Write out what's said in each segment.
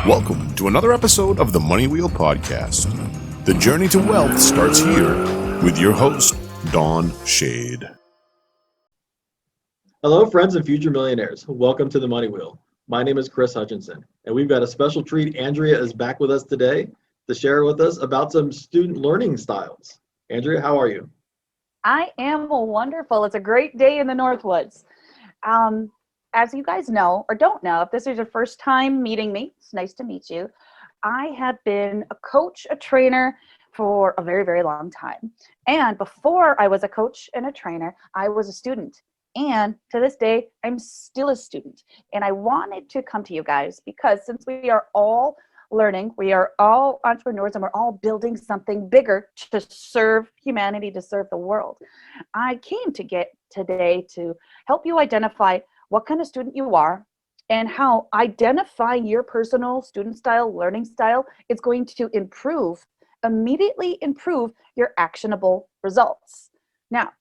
Welcome to another episode of the Money Wheel Podcast. The journey to wealth starts here with your host, Dawn Shade. Hello, friends and future millionaires. Welcome to the Money Wheel. My name is Kris Hutchinson, and we've got a special treat. Andrea is back with us today to share with us about some student learning styles. Andrea, how are you? I am wonderful. It's a great day in the Northwoods. As you guys know or don't know, if this is your first time meeting me, it's nice to meet you. I have been a coach, a trainer for a very, very long time. And before I was a coach and a trainer, I was a student. And to this day, I'm still a student. And I wanted to come to you guys because since we are all learning, we are all entrepreneurs, and we're all building something bigger to serve humanity, to serve the world. I came to get today to help you identify what kind of student you are and how identifying your personal student style, learning style is going to immediately improve your actionable results. Now,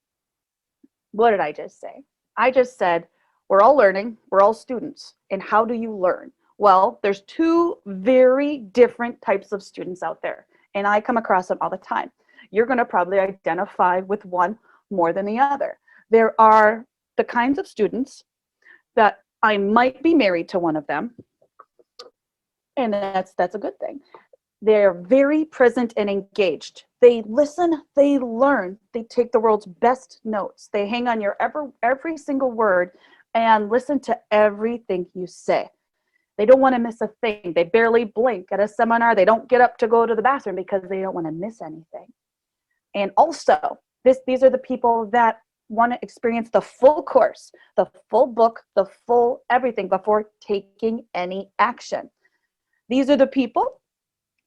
what did I just say? I just said, we're all learning, we're all students. And how do you learn? Well, there's two very different types of students out there, and I come across them all the time. You're going to probably identify with one more than the other. There are the kinds of students that I might be married to one of them, and that's a good thing. They're very present and engaged. They listen, they learn, they take the world's best notes. They hang on your every single word and listen to everything you say. They don't want to miss a thing. They barely blink at a seminar. They don't get up to go to the bathroom because they don't want to miss anything. And also, these are the people that want to experience the full course, the full book, the full everything before taking any action. These are the people,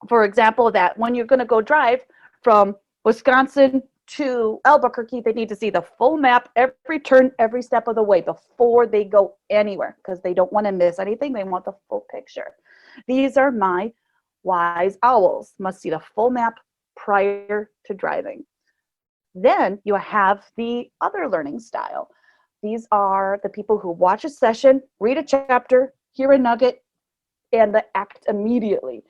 for example, that when you're going to go drive from Wisconsin to Albuquerque, they need to see the full map, every turn, every step of the way before they go anywhere because they don't want to miss anything. They want the full picture. These are my wise owls, must see the full map prior to driving. Then you have the other learning style. These are the people who watch a session, read a chapter, hear a nugget, and they act immediately.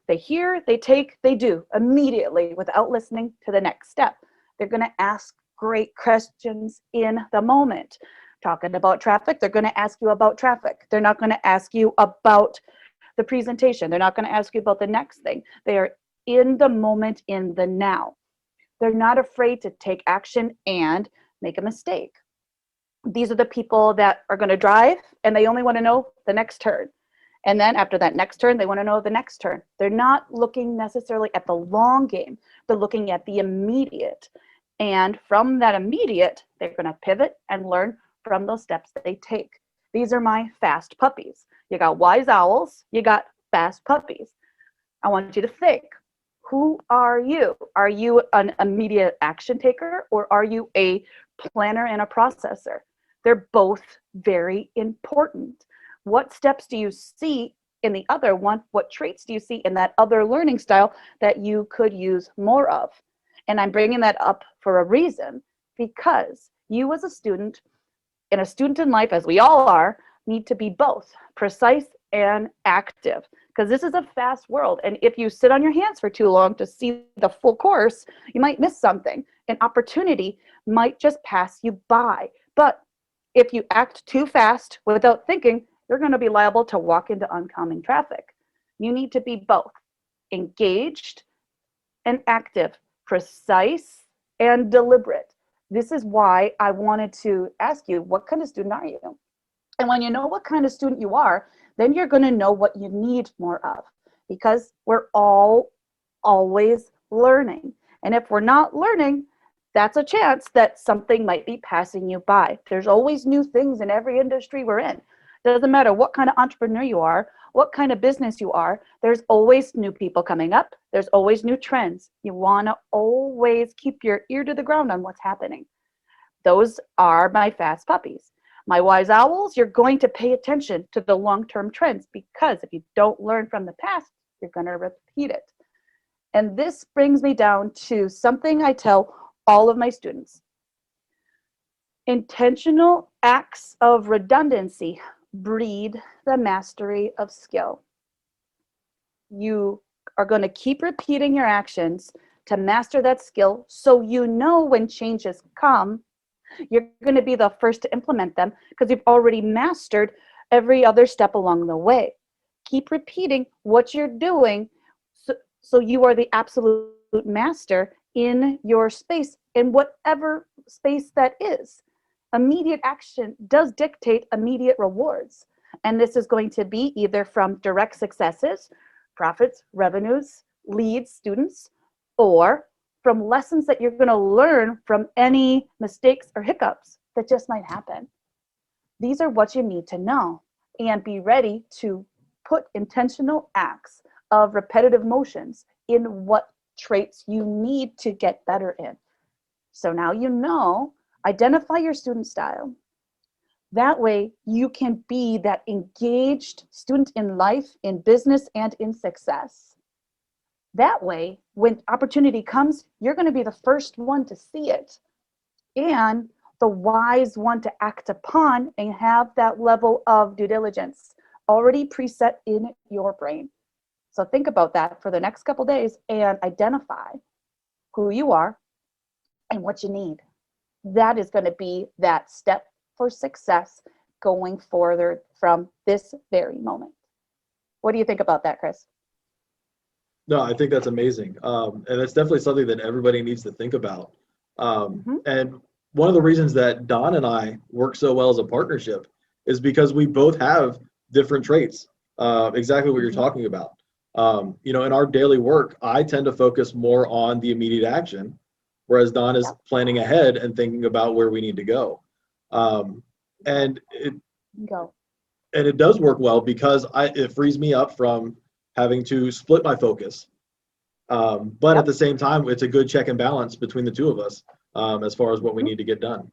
They hear, they take, they do immediately without listening to the next step. They're going to ask great questions in the moment. Talking about traffic, they're going to ask you about traffic. They're not going to ask you about the presentation. They're not going to ask you about the next thing. They are in the moment, in the now. They're not afraid to take action and make a mistake. These are the people that are going to drive and they only want to know the next turn. And then after that next turn, they want to know the next turn. They're not looking necessarily at the long game. They're looking at the immediate. And from that immediate, they're going to pivot and learn from those steps that they take. These are my fast puppies. You got wise owls, you got fast puppies. I want you to think, who are you? Are you an immediate action taker or are you a planner and a processor? They're both very important. What steps do you see in the other one? What traits do you see in that other learning style that you could use more of? And I'm bringing that up for a reason, because you as a student, and a student in life, as we all are, need to be both precise and active, because this is a fast world. And if you sit on your hands for too long to see the full course, you might miss something. An opportunity might just pass you by. But if you act too fast without thinking, you're going to be liable to walk into oncoming traffic. You need to be both engaged and active, precise and deliberate. This is why I wanted to ask you, what kind of student are you? And when you know what kind of student you are, then you're going to know what you need more of, because we're all always learning. And if we're not learning, that's a chance that something might be passing you by. There's always new things in every industry we're in. Doesn't matter what kind of entrepreneur you are, what kind of business you are, there's always new people coming up. There's always new trends. You want to always keep your ear to the ground on what's happening. Those are my fast puppies. My wise owls, you're going to pay attention to the long-term trends, because if you don't learn from the past, you're going to repeat it. And this brings me down to something I tell all of my students. Intentional acts of redundancy breed the mastery of skill. you are going to keep repeating your actions to master that skill, so you know when changes come, you're going to be the first to implement them because you've already mastered every other step along the way. Keep repeating what you're doing so you are the absolute master in your space, in whatever space that is. Immediate action does dictate immediate rewards. And this is going to be either from direct successes, profits, revenues, leads, students, or from lessons that you're going to learn from any mistakes or hiccups that just might happen. These are what you need to know, and be ready to put intentional acts of repetitive motions in what traits you need to get better in. So now you know, identify your student style. That way you can be that engaged student in life, in business, and in success. That way, when opportunity comes, you're going to be the first one to see it and the wise one to act upon, and have that level of due diligence already preset in your brain. So think about that for the next couple days and identify who you are and what you need. That is going to be that step for success going further from this very moment. What do you think about that, Kris? No, I think that's amazing. And that's definitely something that everybody needs to think about. And one of the reasons that Don and I work so well as a partnership is because we both have different traits, exactly what you're talking about. In our daily work, I tend to focus more on the immediate action, whereas Don is planning ahead and thinking about where we need to go. And it does work well because it frees me up from having to split my focus. But at the same time, it's a good check and balance between the two of us as far as what we need to get done.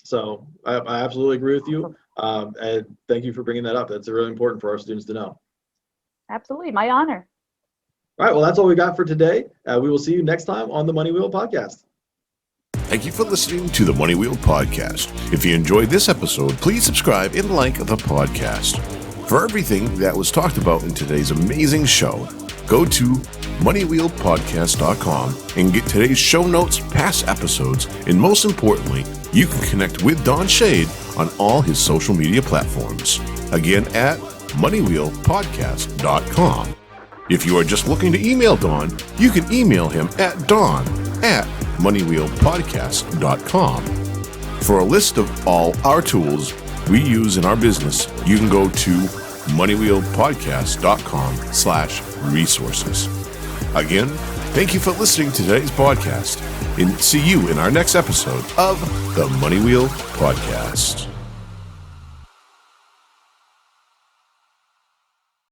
So I absolutely agree with you. And thank you for bringing that up. That's really important for our students to know. Absolutely. My honor. All right. Well, that's all we got for today. We will see you next time on the Money Wheel Podcast. Thank you for listening to the Money Wheel Podcast. If you enjoyed this episode, please subscribe and like the podcast. For everything that was talked about in today's amazing show, go to moneywheelpodcast.com and get today's show notes, past episodes, and most importantly, you can connect with Don Shade on all his social media platforms. Again, at moneywheelpodcast.com. If you are just looking to email Don, you can email him at don@moneywheelpodcast.com. For a list of all our tools we use in our business, you can go to moneywheelpodcast.com/resources. Again, thank you for listening to today's podcast, and see you in our next episode of the Money Wheel Podcast.